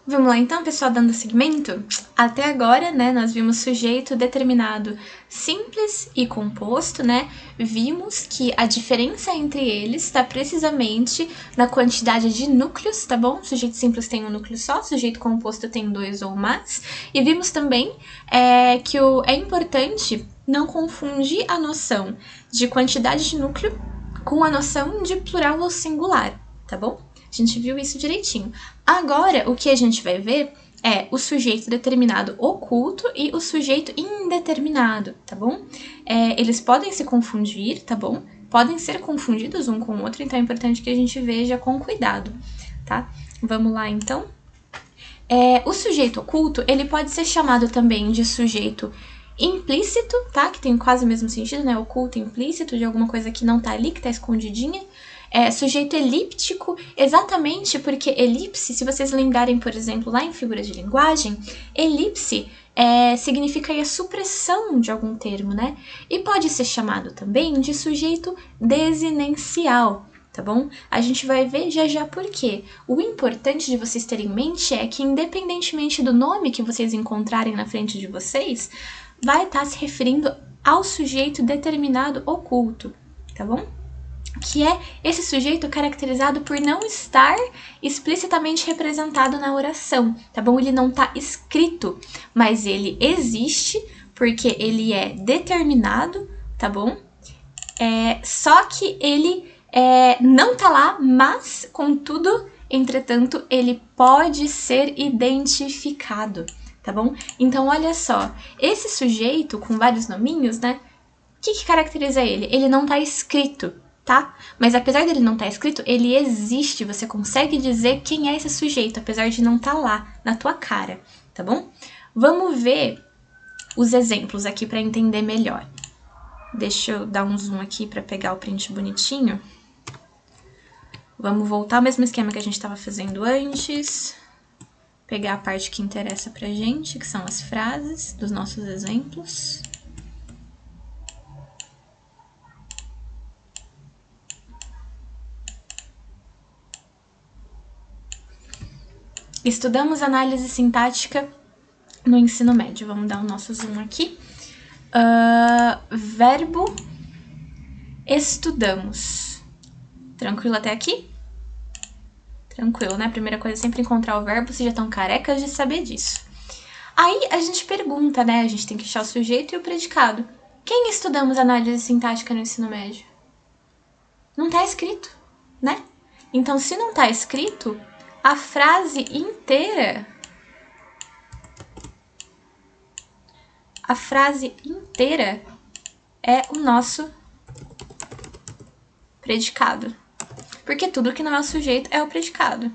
Vamos lá então, pessoal, dando seguimento? Até agora, né, nós vimos sujeito determinado simples e composto, né? Vimos que a diferença entre eles está precisamente na quantidade de núcleos, tá bom? Sujeito simples tem um núcleo só, sujeito composto tem 2 ou mais. E vimos também que é importante não confundir a noção de quantidade de núcleo com a noção de plural ou singular, tá bom? A gente viu isso direitinho. Agora, o que a gente vai ver é o sujeito determinado oculto e o sujeito indeterminado, tá bom? Eles podem se confundir, tá bom? Podem ser confundidos um com o outro, então é importante que a gente veja com cuidado, tá? Vamos lá, então. O sujeito oculto, ele pode ser chamado também de sujeito implícito, tá? Que tem quase o mesmo sentido, né? Oculto, implícito, de alguma coisa que não tá ali, que tá escondidinha. Sujeito elíptico, exatamente porque elipse, se vocês lembrarem, por exemplo, lá em figuras de linguagem, elipse significa a supressão de algum termo, né? E pode ser chamado também de sujeito desinencial, tá bom? A gente vai ver já já por quê. O importante de vocês terem em mente é que, independentemente do nome que vocês encontrarem na frente de vocês, vai estar se referindo ao sujeito determinado oculto, tá bom? Que é esse sujeito caracterizado por não estar explicitamente representado na oração, tá bom? Ele não tá escrito, mas ele existe porque ele é determinado, tá bom? Só que ele não tá lá, mas, contudo, entretanto, ele pode ser identificado, tá bom? Então, olha só, esse sujeito com vários nominhos, né? O que caracteriza ele? Ele não tá escrito, tá? Mas apesar dele não estar escrito, ele existe, você consegue dizer quem é esse sujeito, apesar de não estar lá, na tua cara, tá bom? Vamos ver os exemplos aqui para entender melhor. Deixa eu dar um zoom aqui para pegar o print bonitinho. Vamos voltar ao mesmo esquema que a gente estava fazendo antes. Pegar a parte que interessa pra gente, que são as frases dos nossos exemplos. Estudamos análise sintática no ensino médio. Vamos dar o nosso zoom aqui. Verbo estudamos. Tranquilo até aqui? Tranquilo, né? A primeira coisa é sempre encontrar o verbo, vocês já estão carecas de saber disso. Aí a gente pergunta, né? A gente tem que achar o sujeito e o predicado. Quem estudamos análise sintática no ensino médio? Não tá escrito, né? Então, se não tá escrito, a frase inteira é o nosso predicado. Porque tudo que não é o sujeito é o predicado.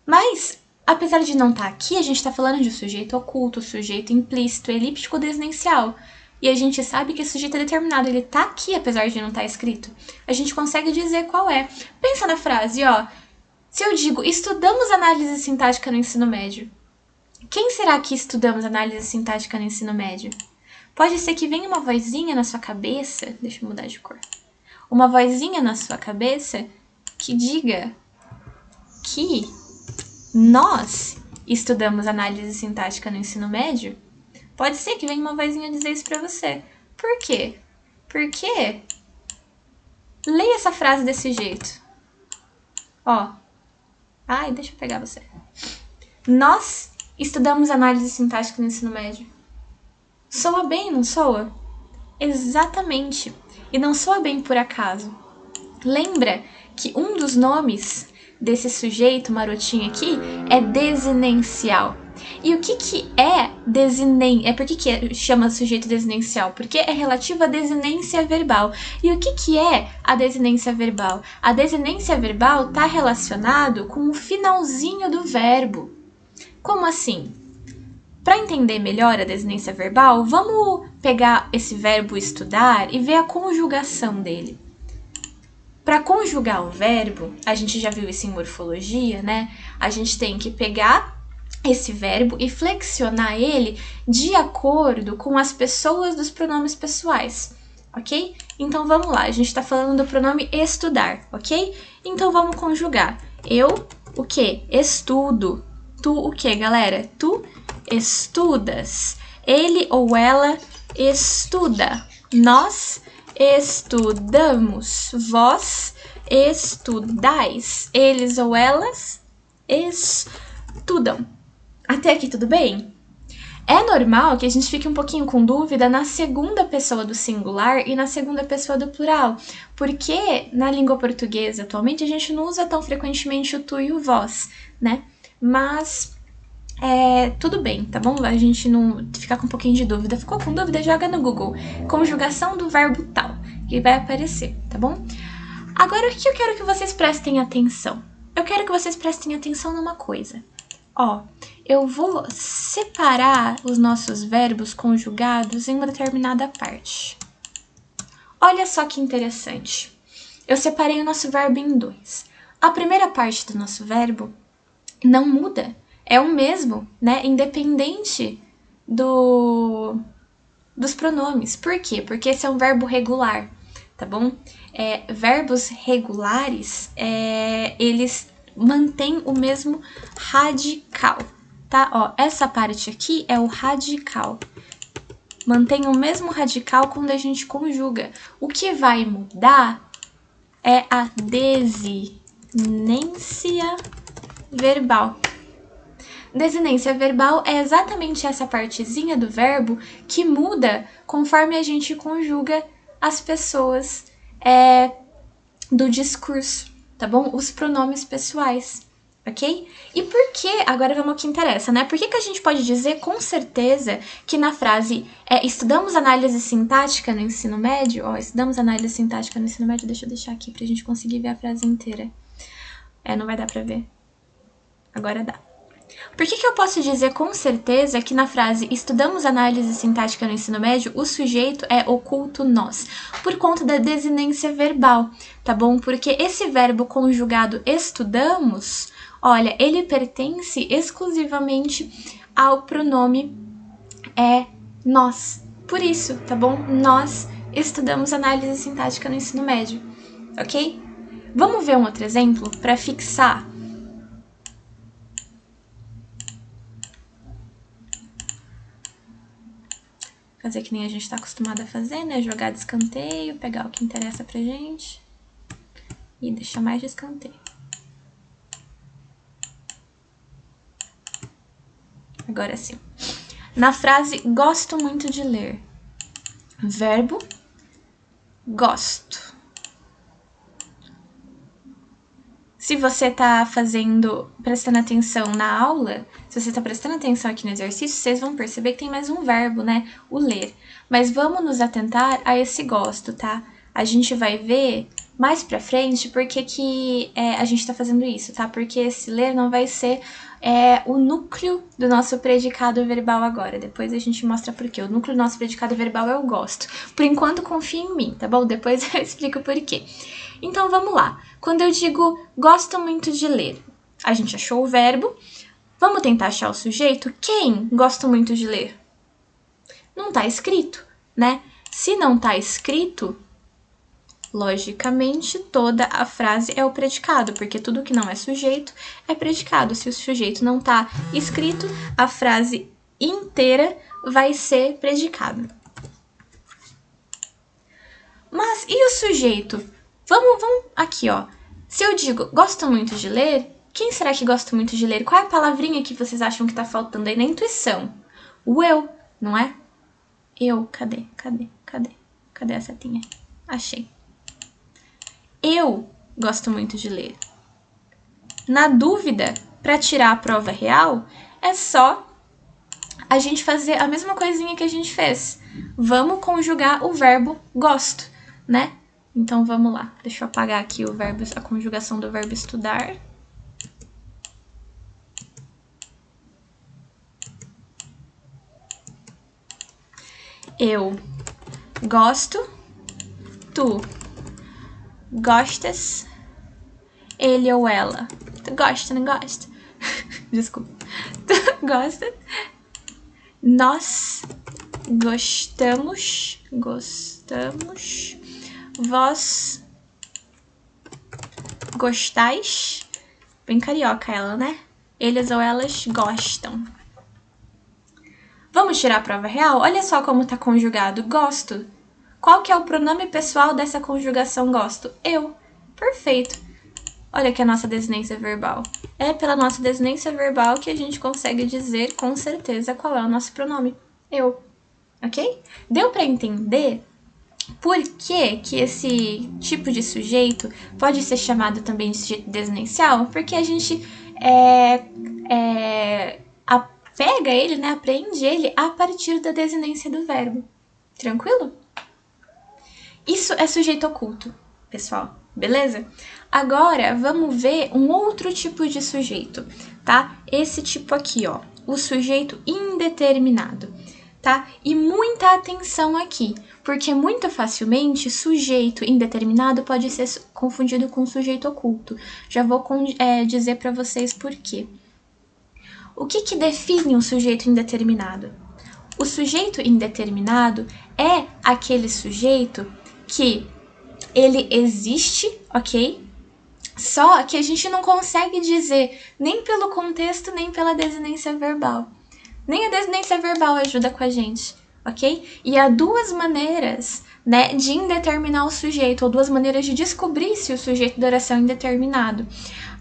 Mas, apesar de não estar aqui, a gente está falando de sujeito oculto, sujeito implícito, elíptico, desinencial. E a gente sabe que esse sujeito é determinado, ele tá aqui, apesar de não estar escrito. A gente consegue dizer qual é. Pensa na frase, ó. Se eu digo, estudamos análise sintática no ensino médio, quem será que estudamos análise sintática no ensino médio? Pode ser que venha uma vozinha na sua cabeça, deixa eu mudar de cor, uma vozinha na sua cabeça que diga que nós estudamos análise sintática no ensino médio. Pode ser que venha uma vozinha dizer isso pra você. Por quê? Porque leia essa frase desse jeito. Ó. Ai, deixa eu pegar você. Nós estudamos análise sintática no ensino médio. Soa bem, não soa? Exatamente. E não soa bem por acaso. Lembra que um dos nomes desse sujeito marotinho aqui é desinencial. E o que é desinência? Por que chama sujeito desinencial? Porque é relativo à desinência verbal. E o que é a desinência verbal? A desinência verbal está relacionado com o finalzinho do verbo. Como assim? Para entender melhor a desinência verbal, vamos pegar esse verbo estudar e ver a conjugação dele. Para conjugar o verbo, a gente já viu isso em morfologia, né? A gente tem que pegar esse verbo e flexionar ele de acordo com as pessoas dos pronomes pessoais, ok? Então vamos lá, a gente está falando do pronome estudar, ok? Então vamos conjugar. Eu o quê? Estudo. Tu o quê, galera? Tu estudas. Ele ou ela estuda. Nós estudamos. Vós estudais. Eles ou elas estudam. Até aqui tudo bem? É normal que a gente fique um pouquinho com dúvida na segunda pessoa do singular e na segunda pessoa do plural, porque na língua portuguesa atualmente a gente não usa tão frequentemente o tu e o vós, né? Mas tudo bem, tá bom? A gente não ficar com um pouquinho de dúvida. Ficou com dúvida? Joga no Google. Conjugação do verbo tal, que vai aparecer, tá bom? Agora, o que eu quero que vocês prestem atenção? Eu quero que vocês prestem atenção numa coisa. Ó, eu vou separar os nossos verbos conjugados em uma determinada parte. Olha só que interessante. Eu separei o nosso verbo em dois. A primeira parte do nosso verbo não muda. É o mesmo, né? Independente dos pronomes. Por quê? Porque esse é um verbo regular, tá bom? Verbos regulares, eles mantêm o mesmo radical, tá? Ó, essa parte aqui é o radical. Mantém o mesmo radical quando a gente conjuga. O que vai mudar é a desinência verbal. Desinência verbal é exatamente essa partezinha do verbo que muda conforme a gente conjuga as pessoas do discurso, tá bom? Os pronomes pessoais, ok? E por que, agora vamos ao que interessa, né? Por que a gente pode dizer com certeza que na frase estudamos análise sintática no ensino médio? Ó, estudamos análise sintática no ensino médio, deixa eu deixar aqui pra gente conseguir ver a frase inteira. Não vai dar pra ver. Agora dá. Por que eu posso dizer com certeza que na frase estudamos análise sintática no ensino médio, o sujeito é oculto nós? Por conta da desinência verbal, tá bom? Porque esse verbo conjugado estudamos, olha, ele pertence exclusivamente ao pronome nós. Por isso, tá bom? Nós estudamos análise sintática no ensino médio, ok? Vamos ver um outro exemplo para fixar. Fazer que nem a gente está acostumado a fazer, né? Jogar de escanteio, pegar o que interessa pra gente e deixar mais de escanteio. Agora sim. Na frase gosto muito de ler. Verbo gosto. Se você tá prestando atenção na aula, se você tá prestando atenção aqui no exercício, vocês vão perceber que tem mais um verbo, né? O ler. Mas vamos nos atentar a esse gosto, tá? A gente vai ver mais pra frente por que a gente tá fazendo isso, tá? Porque esse ler não vai ser o núcleo do nosso predicado verbal agora. Depois a gente mostra por quê. O núcleo do nosso predicado verbal é o gosto. Por enquanto, confia em mim, tá bom? Depois eu explico por quê. Então, vamos lá. Quando eu digo gosto muito de ler, a gente achou o verbo. Vamos tentar achar o sujeito? Quem gosta muito de ler? Não tá escrito, né? Se não tá escrito, logicamente, toda a frase é o predicado, porque tudo que não é sujeito é predicado. Se o sujeito não tá escrito, a frase inteira vai ser predicado. Mas e o sujeito? Vamos aqui, ó. Se eu digo gosto muito de ler, quem será que gosta muito de ler? Qual é a palavrinha que vocês acham que tá faltando aí na intuição? O eu, não é? Eu, cadê? Cadê a setinha? Achei. Eu gosto muito de ler. Na dúvida, para tirar a prova real, é só a gente fazer a mesma coisinha que a gente fez. Vamos conjugar o verbo gosto, né? Então, vamos lá. Deixa eu apagar aqui a conjugação do verbo estudar. Eu gosto. Tu gostas. Ele ou ela. Tu gosta, não gosta? Desculpa. Tu gosta. Nós gostamos. Vós gostais. Bem carioca ela, né? Eles ou elas gostam. Vamos tirar a prova real? Olha só como tá conjugado. Gosto. Qual que é o pronome pessoal dessa conjugação gosto? Eu. Perfeito. Olha aqui a nossa desinência verbal. É pela nossa desinência verbal que a gente consegue dizer com certeza qual é o nosso pronome. Eu. Ok? Deu para entender por que que esse tipo de sujeito pode ser chamado também de sujeito desinencial? Porque a gente pega ele, né, aprende ele a partir da desinência do verbo. Tranquilo? Isso é sujeito oculto, pessoal, beleza? Agora, vamos ver um outro tipo de sujeito, tá? Esse tipo aqui, ó, o sujeito indeterminado, tá? E muita atenção aqui, porque muito facilmente sujeito indeterminado pode ser confundido com sujeito oculto. Já vou dizer para vocês por quê. O que define um sujeito indeterminado? O sujeito indeterminado é aquele sujeito que ele existe, ok? Só que a gente não consegue dizer nem pelo contexto, nem pela desinência verbal. Nem a desinência verbal ajuda com a gente, ok? E há duas maneiras, né, de indeterminar o sujeito, ou duas maneiras de descobrir se o sujeito da oração é indeterminado.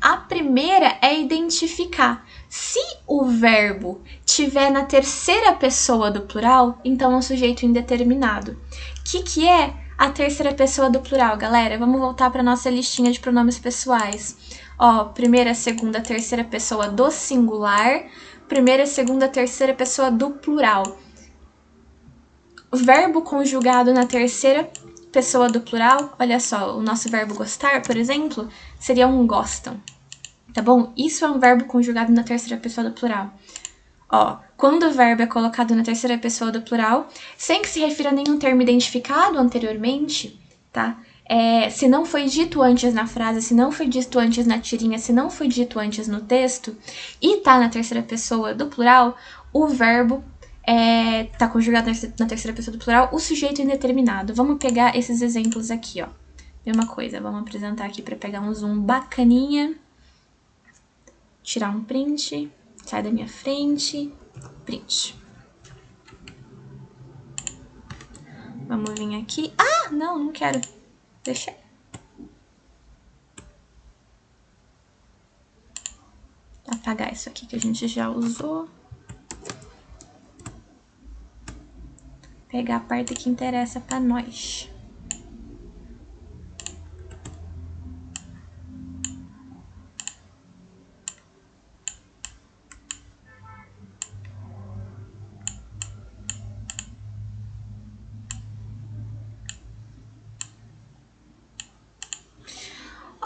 A primeira é identificar. Se o verbo tiver na terceira pessoa do plural, então é um sujeito indeterminado. O que é a terceira pessoa do plural, galera? Vamos voltar para nossa listinha de pronomes pessoais. Ó, primeira, segunda, terceira pessoa do singular, primeira, segunda, terceira pessoa do plural. O verbo conjugado na terceira pessoa do plural, olha só, o nosso verbo gostar, por exemplo, seria um gostam. Tá bom? Isso é um verbo conjugado na terceira pessoa do plural. Ó, quando o verbo é colocado na terceira pessoa do plural, sem que se refira a nenhum termo identificado anteriormente, tá? Se não foi dito antes na frase, se não foi dito antes na tirinha, se não foi dito antes no texto, e tá na terceira pessoa do plural, o verbo tá conjugado na terceira pessoa do plural, o sujeito indeterminado. Vamos pegar esses exemplos aqui, ó. Mesma coisa, vamos apresentar aqui para pegar um zoom bacaninha. Tirar um print, sai da minha frente, print. Vamos vir aqui. Ah, não quero. Deixa. Apagar isso aqui que a gente já usou. Pegar a parte que interessa para nós.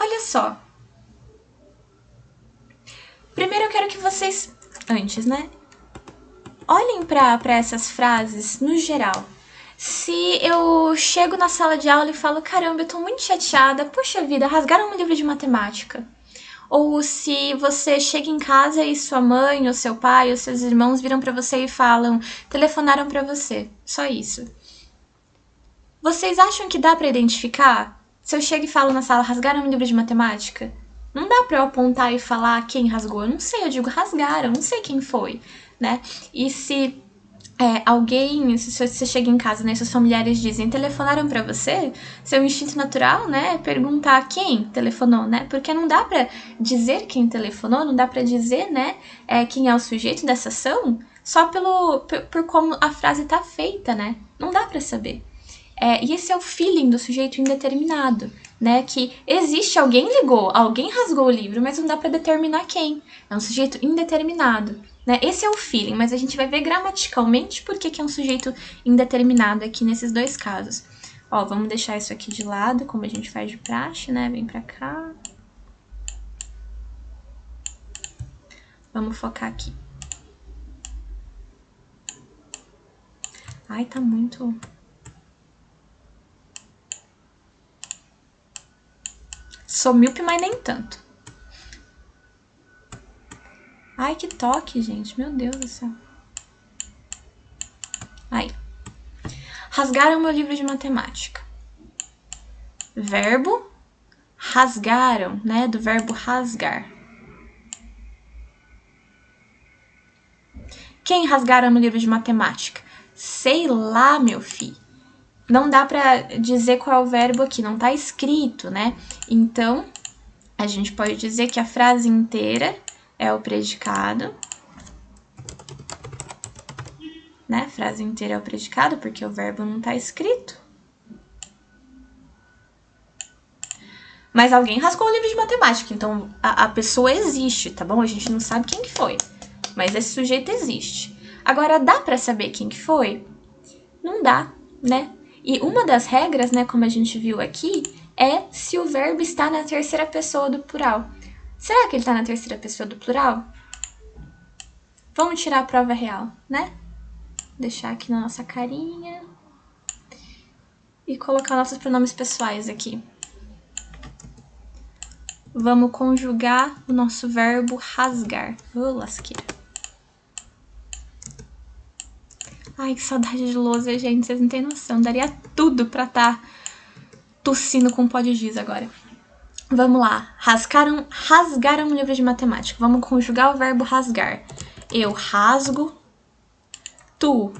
Olha só. Primeiro eu quero que vocês, antes, né? Olhem para essas frases no geral. Se eu chego na sala de aula e falo, caramba, eu tô muito chateada, puxa vida, rasgaram meu livro de matemática. Ou se você chega em casa e sua mãe, ou seu pai, ou seus irmãos viram pra você e falam, telefonaram pra você. Só isso. Vocês acham que dá pra identificar? Se eu chego e falo na sala, rasgaram meu livro de matemática? Não dá pra eu apontar e falar quem rasgou. Eu não sei, eu digo rasgaram, não sei quem foi, né? E se alguém, se você chega em casa, né, seus familiares dizem, telefonaram pra você, seu instinto natural, né, é perguntar quem telefonou, né, porque não dá pra dizer quem telefonou, não dá pra dizer, né, quem é o sujeito dessa ação, só por como a frase tá feita, né, não dá pra saber. E esse é o feeling do sujeito indeterminado, né, que existe, alguém ligou, alguém rasgou o livro, mas não dá pra determinar quem, é um sujeito indeterminado. Né? Esse é o feeling, mas a gente vai ver gramaticalmente por que é um sujeito indeterminado aqui nesses dois casos. Ó, vamos deixar isso aqui de lado, como a gente faz de praxe, né? Vem pra cá. Vamos focar aqui. Ai, tá muito... Sou míope, mas nem tanto. Ai, que toque, gente. Meu Deus do céu. Aí. Rasgaram meu livro de matemática. Verbo, rasgaram, né? Do verbo rasgar. Quem rasgaram no livro de matemática? Sei lá, meu filho. Não dá pra dizer qual é o verbo aqui, não tá escrito, né? Então, a gente pode dizer que a frase inteira é o predicado, né? A frase inteira é o predicado, porque o verbo não tá escrito. Mas alguém rasgou o livro de matemática, então a pessoa existe, tá bom? A gente não sabe quem que foi, mas esse sujeito existe. Agora, dá pra saber quem que foi? Não dá, né? E uma das regras, né, como a gente viu aqui, é se o verbo está na terceira pessoa do plural. Será que ele está na terceira pessoa do plural? Vamos tirar a prova real, né? Deixar aqui na nossa carinha. E colocar nossos pronomes pessoais aqui. Vamos conjugar o nosso verbo rasgar. Ô, lasqueira. Ai, que saudade de lousa, gente. Vocês não têm noção. Daria tudo pra estar tossindo com pó de giz agora. Vamos lá. Rasgaram um livro de matemática. Vamos conjugar o verbo rasgar. Eu rasgo. Tu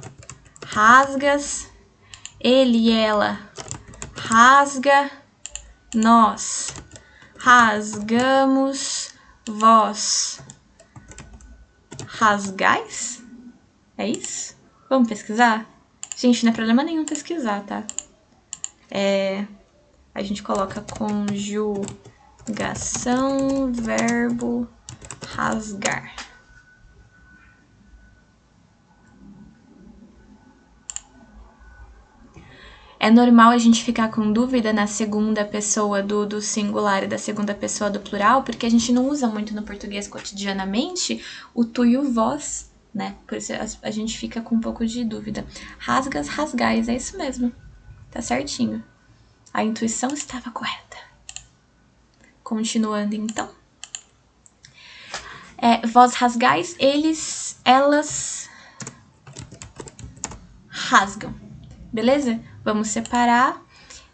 rasgas. Ele e ela rasga. Nós rasgamos. Vós rasgais? É isso? Vamos pesquisar? Gente, não é problema nenhum pesquisar, tá? A gente coloca conjugação, verbo, rasgar. É normal a gente ficar com dúvida na segunda pessoa do singular e da segunda pessoa do plural, porque a gente não usa muito no português cotidianamente o tu e o vós, né? Por isso a gente fica com um pouco de dúvida. Rasgas, rasgais, é isso mesmo. Tá certinho. A intuição estava correta. Continuando, então. Vós rasgais, elas rasgam. Beleza? Vamos separar.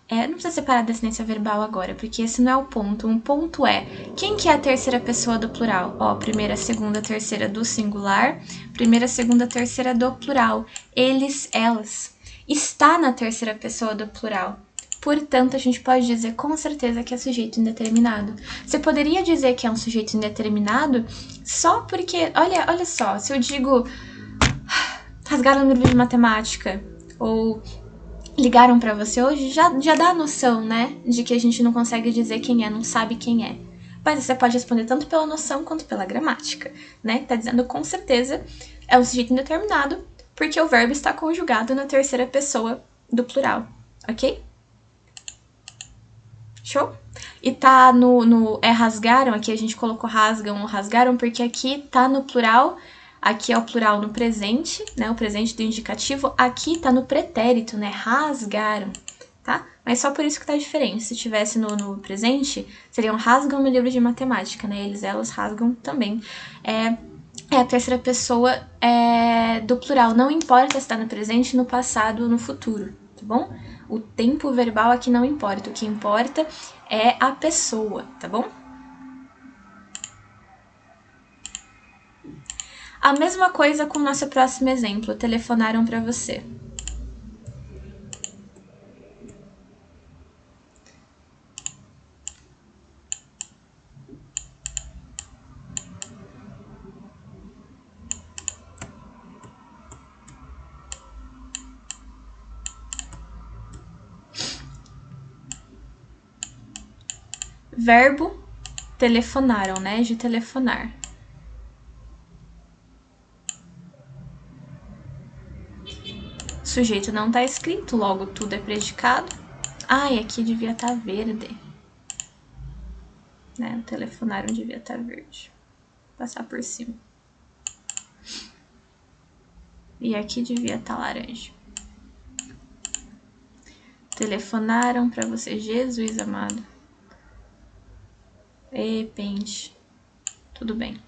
Não precisa separar a descendência verbal agora, porque esse não é o ponto. Um ponto é, quem que é a terceira pessoa do plural? Ó, primeira, segunda, terceira do singular. Primeira, segunda, terceira do plural. Eles, elas. Está na terceira pessoa do plural. Portanto, a gente pode dizer com certeza que é sujeito indeterminado. Você poderia dizer que é um sujeito indeterminado só porque... Olha só, se eu digo... Rasgaram no livro de matemática, ou ligaram pra você hoje, já dá a noção, né? De que a gente não consegue dizer quem é, não sabe quem é. Mas você pode responder tanto pela noção quanto pela gramática, né? Tá dizendo com certeza é um sujeito indeterminado, porque o verbo está conjugado na terceira pessoa do plural, ok? Show? E tá no rasgaram, aqui a gente colocou rasgam ou rasgaram, porque aqui tá no plural, aqui é o plural no presente, né? O presente do indicativo, aqui tá no pretérito, né? Rasgaram, tá? Mas só por isso que tá diferente. Se tivesse no presente, seriam rasgam no livro de matemática, né? Eles, elas rasgam também. É a terceira pessoa do plural. Não importa se tá no presente, no passado ou no futuro, tá bom? O tempo verbal aqui não importa. O que importa é a pessoa, tá bom? A mesma coisa com o nosso próximo exemplo. Telefonaram para você. Verbo telefonaram, né? De telefonar. Sujeito não tá escrito, logo tudo é predicado. Ai, aqui devia estar verde. Né? Telefonaram devia estar verde. Passar por cima. E aqui devia estar laranja. Telefonaram para você, Jesus amado. Pente. Tudo bem.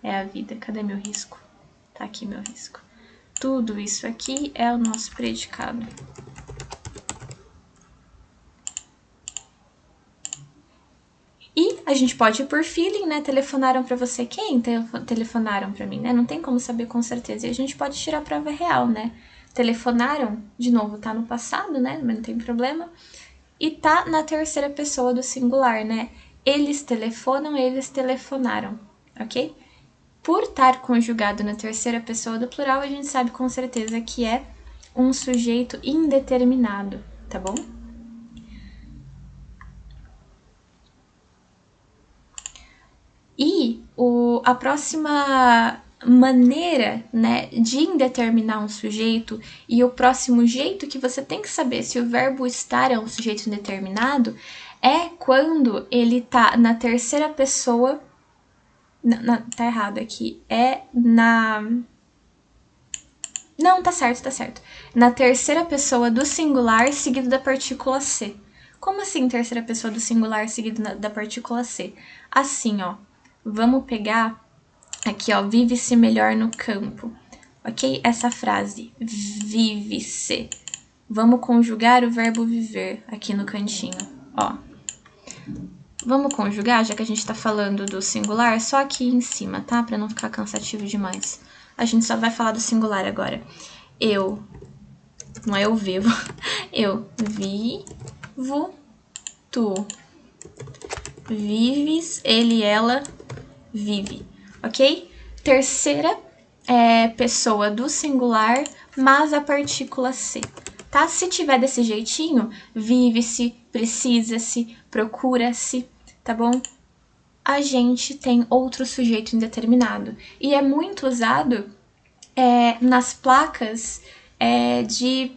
É a vida. Cadê meu risco? Tá aqui meu risco. Tudo isso aqui é o nosso predicado. E A gente pode ir por feeling, né? Telefonaram pra você quem? Telefonaram pra mim, né? Não tem como saber com certeza. E a gente pode tirar a prova real, né? Telefonaram, de novo, tá no passado, né? Mas não tem problema. E tá na terceira pessoa do singular, né? Eles telefonam, eles telefonaram, ok? Por estar conjugado na terceira pessoa do plural, a gente sabe com certeza que é um sujeito indeterminado, tá bom? E a próxima maneira, né, de indeterminar um sujeito e o próximo jeito que você tem que saber se o verbo estar é um sujeito indeterminado é quando ele tá na terceira pessoa. Tá errado aqui. Não, tá certo, tá certo. Na terceira pessoa do singular seguido da partícula C. Como assim terceira pessoa do singular seguido da partícula C? Assim, ó. Vamos pegar aqui, ó, vive-se melhor no campo, ok? Essa frase, vive-se. Vamos conjugar o verbo viver aqui no cantinho, ó. Vamos conjugar, já que a gente tá falando do singular, só aqui em cima, tá? Pra não ficar cansativo demais. A gente só vai falar do singular agora. Eu, não é eu vivo, eu vivo, tu vives, ele, ela vive, ok? Terceira pessoa do singular, mas a partícula se, tá? Se tiver desse jeitinho, vive-se, precisa-se, procura-se, tá bom? A gente tem outro sujeito indeterminado. E é muito usado nas placas de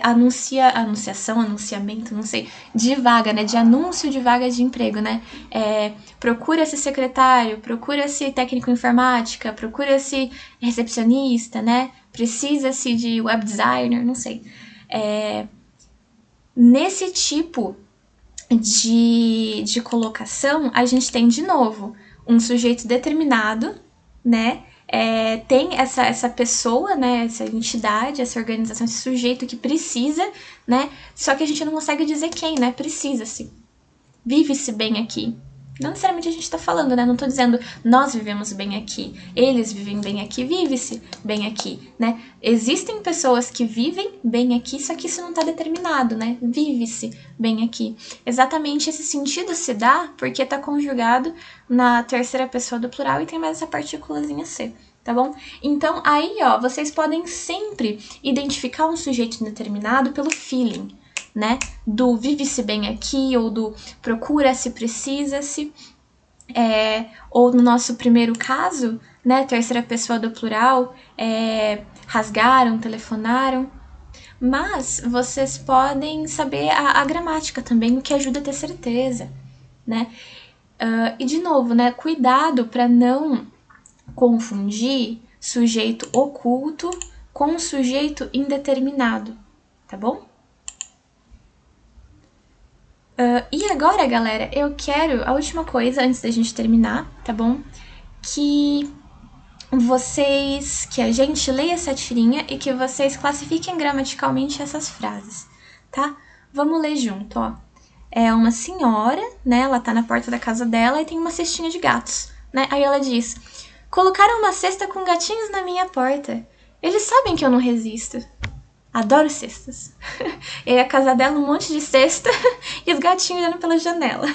anunciamento, não sei, de vaga, né? De anúncio de vaga de emprego, né? Procura-se secretário, procura-se técnico em informática, procura-se recepcionista, né? Precisa-se de web designer, não sei. Nesse tipo de colocação, a gente tem, de novo, um sujeito determinado, né? Tem essa pessoa, né? Essa entidade, essa organização, esse sujeito que precisa, né? Só que a gente não consegue dizer quem, né? Precisa-se. Vive-se bem aqui. Não necessariamente a gente tá falando, né? Não tô dizendo nós vivemos bem aqui, eles vivem bem aqui, vive-se bem aqui, né? Existem pessoas que vivem bem aqui, só que isso não tá determinado, né? Vive-se bem aqui. Exatamente esse sentido se dá porque tá conjugado na terceira pessoa do plural e tem mais essa partículazinha C, tá bom? Então, aí, ó, vocês podem sempre identificar um sujeito indeterminado pelo feeling, né? Do vive-se bem aqui, ou do procura-se, precisa-se. Ou no nosso primeiro caso, né? Terceira pessoa do plural, rasgaram, telefonaram. Mas vocês podem saber a gramática também, o que ajuda a ter certeza, né? E de novo, né? Cuidado para não confundir sujeito oculto com sujeito indeterminado, tá bom? E agora, galera, eu quero a última coisa antes da gente terminar, tá bom? Que a gente leia essa tirinha e que vocês classifiquem gramaticalmente essas frases, tá? Vamos ler junto, ó. É uma senhora, né? Ela tá na porta da casa dela e tem uma cestinha de gatos, né? Aí ela diz: colocaram uma cesta com gatinhos na minha porta. Eles sabem que eu não resisto. Adoro cestas. E a casa dela, um monte de cesta e os gatinhos olhando pela janela.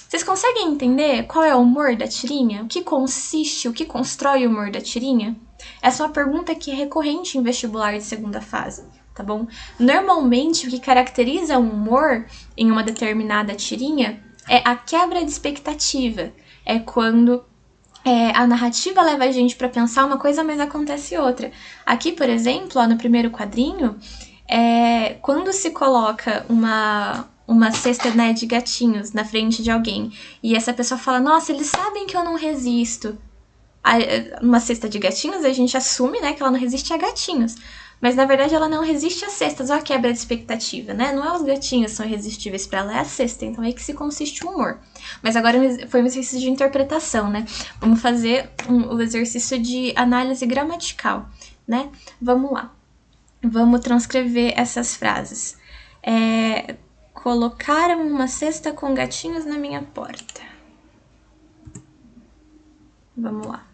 Vocês conseguem entender qual é o humor da tirinha? O que consiste, o que constrói o humor da tirinha? Essa é uma pergunta que é recorrente em vestibular de segunda fase, tá bom? Normalmente, o que caracteriza o humor em uma determinada tirinha é a quebra de expectativa. É quando a narrativa leva a gente para pensar uma coisa, mas acontece outra. Aqui, por exemplo, ó, no primeiro quadrinho, quando se coloca uma cesta, né, de gatinhos na frente de alguém e essa pessoa fala: nossa, eles sabem que eu não resisto. Uma cesta de gatinhos, a gente assume, né, que ela não resiste a gatinhos. Mas, na verdade, ela não resiste às cestas. Olha a quebra de expectativa, né? Não é os gatinhos que são irresistíveis para ela, é a cesta. Então, é aí que se consiste o humor. Mas agora foi um exercício de interpretação, né? Vamos fazer o exercício de análise gramatical, né? Vamos lá. Vamos transcrever essas frases. Colocaram uma cesta com gatinhos na minha porta. Vamos lá.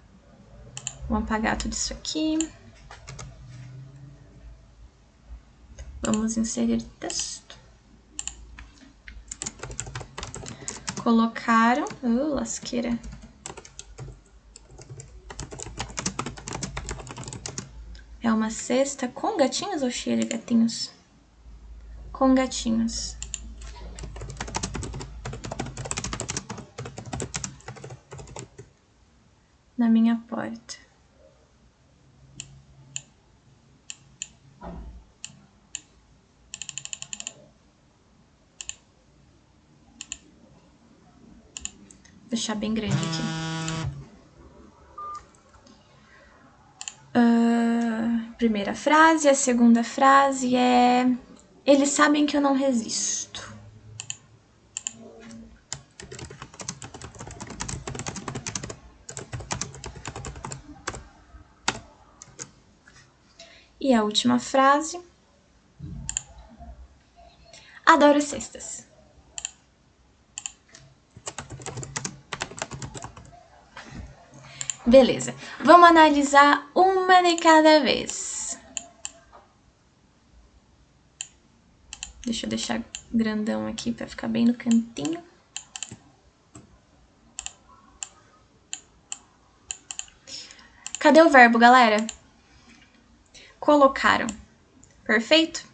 Vamos apagar tudo isso aqui. Vamos inserir texto. Colocaram... lasqueira. É uma cesta com gatinhos ou cheia de gatinhos? Com gatinhos. Na minha porta. Vou deixar bem grande aqui. Primeira frase, a segunda frase é... Eles sabem que eu não resisto. E a última frase... Adoro cestas. Beleza, vamos analisar uma de cada vez. Deixa eu deixar grandão aqui para ficar bem no cantinho. Cadê o verbo, galera? Colocaram. Perfeito?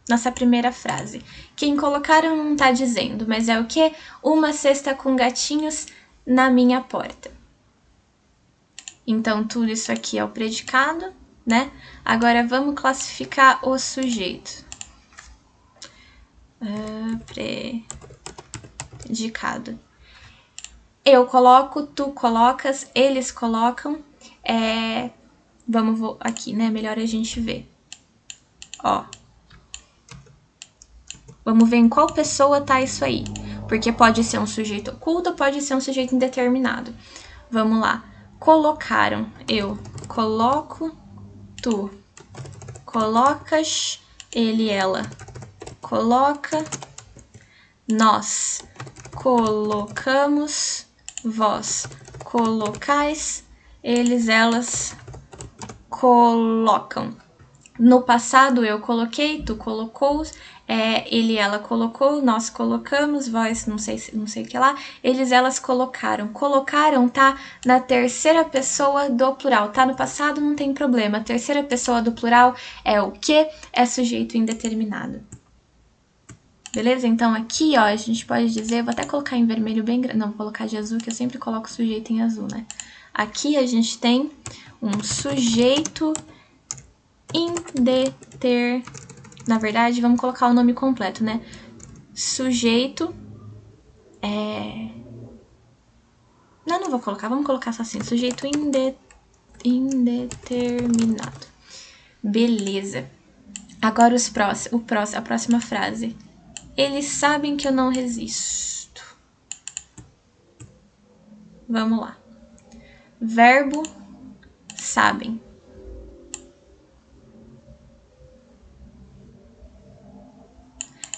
Nossa primeira frase. Quem colocaram não tá dizendo, mas é o quê? Uma cesta com gatinhos na minha porta. Então, tudo isso aqui é o predicado, né? Agora, vamos classificar o sujeito. Predicado. Eu coloco, tu colocas, eles colocam. Vamos aqui, né? Melhor a gente ver. Ó. Vamos ver em qual pessoa tá isso aí. Porque pode ser um sujeito oculto, pode ser um sujeito indeterminado. Vamos lá. Colocaram. Eu coloco, tu colocas, ele, ela coloca, nós colocamos, vós colocais, eles, elas colocam. No passado eu coloquei, tu colocou, ele, ela colocou, nós colocamos, vós não sei o que lá, eles, elas colocaram. Colocaram tá na terceira pessoa do plural, tá no passado, não tem problema. A terceira pessoa do plural é o que? É sujeito indeterminado. Beleza? Então aqui, ó, a gente pode dizer, vou até colocar em vermelho bem grande, não, vou colocar de azul, que eu sempre coloco sujeito em azul, né? Aqui a gente tem um sujeito na verdade, vamos colocar o nome completo, né? Sujeito não vou colocar, vamos colocar só assim, sujeito indeterminado. Beleza. Agora a próxima frase. Eles sabem que eu não resisto. Vamos lá. Verbo sabem.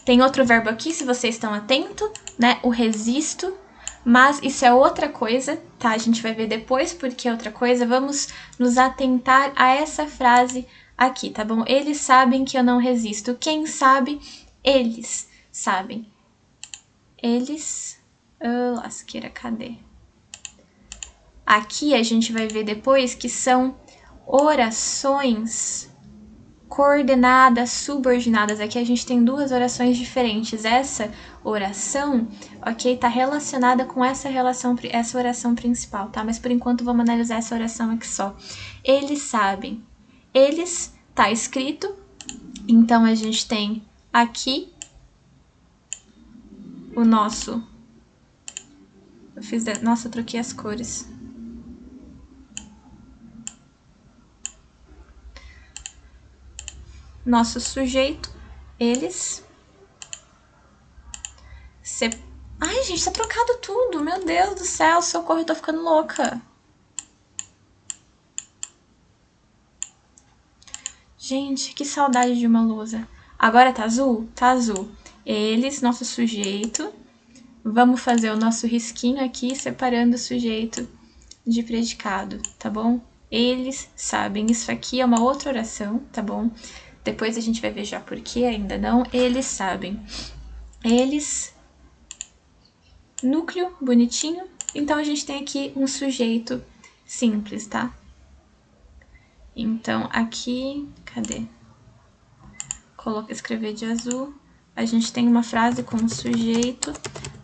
Tem outro verbo aqui, se vocês estão atentos, né? O resisto, mas isso é outra coisa, tá? A gente vai ver depois porque é outra coisa. Vamos nos atentar a essa frase aqui, tá bom? Eles sabem que eu não resisto. Quem sabe? Eles sabem. Eles... lasqueira, cadê? Aqui a gente vai ver depois que são orações coordenadas, subordinadas. Aqui a gente tem duas orações diferentes. Essa oração, ok, tá relacionada com essa oração principal, tá? Mas por enquanto vamos analisar essa oração aqui só. Eles sabem. Eles, tá escrito. Então a gente tem aqui o nosso... Nossa, eu troquei as cores. Nosso sujeito, eles. Ai, gente, tá trocado tudo. Meu Deus do céu, socorro, eu tô ficando louca. Gente, que saudade de uma lousa. Agora tá azul? Tá azul. Eles, nosso sujeito. Vamos fazer o nosso risquinho aqui, separando o sujeito de predicado, tá bom? Eles sabem. Isso aqui é uma outra oração, tá bom? Depois a gente vai ver já por que ainda não. Eles sabem. Eles... Núcleo, bonitinho. Então, a gente tem aqui um sujeito simples, tá? Então, aqui... Cadê? Escrever de azul. A gente tem uma frase com sujeito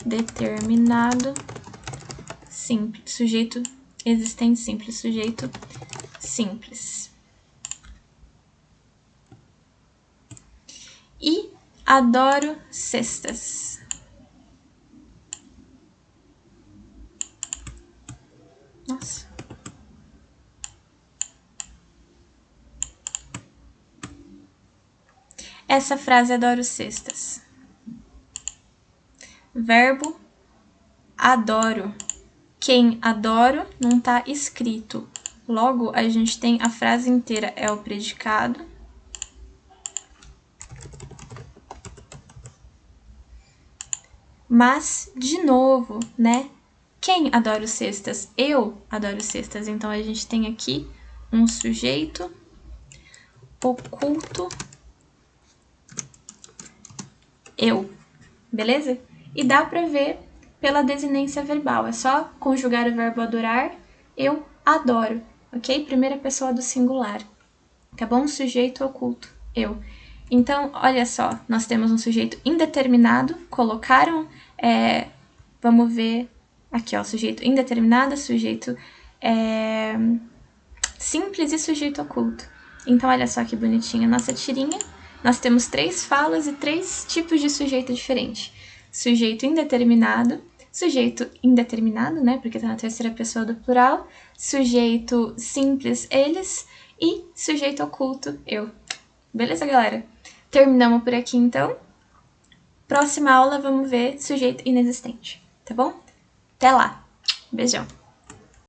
determinado simples. Sujeito existente simples. Sujeito simples. E adoro cestas. Nossa. Essa frase adoro cestas. Verbo adoro. Quem adoro não tá escrito. Logo, a gente tem a frase inteira, é o predicado. Mas, de novo, né? Quem adora cestas? Eu adoro cestas. Então, a gente tem aqui um sujeito oculto. Eu. Beleza? E dá pra ver pela desinência verbal. É só conjugar o verbo adorar. Eu adoro. Ok? Primeira pessoa do singular. Tá bom? Sujeito oculto. Eu. Então, olha só. Nós temos um sujeito indeterminado. Colocaram... vamos ver... Aqui, ó. Sujeito indeterminado, sujeito simples e sujeito oculto. Então, olha só que bonitinha a nossa tirinha. Nós temos 3 falas e 3 tipos de sujeito diferente. Sujeito indeterminado, né, porque tá na terceira pessoa do plural, sujeito simples, eles, e sujeito oculto, eu. Beleza, galera? Terminamos por aqui, então. Próxima aula, vamos ver sujeito inexistente, tá bom? Até lá! Beijão!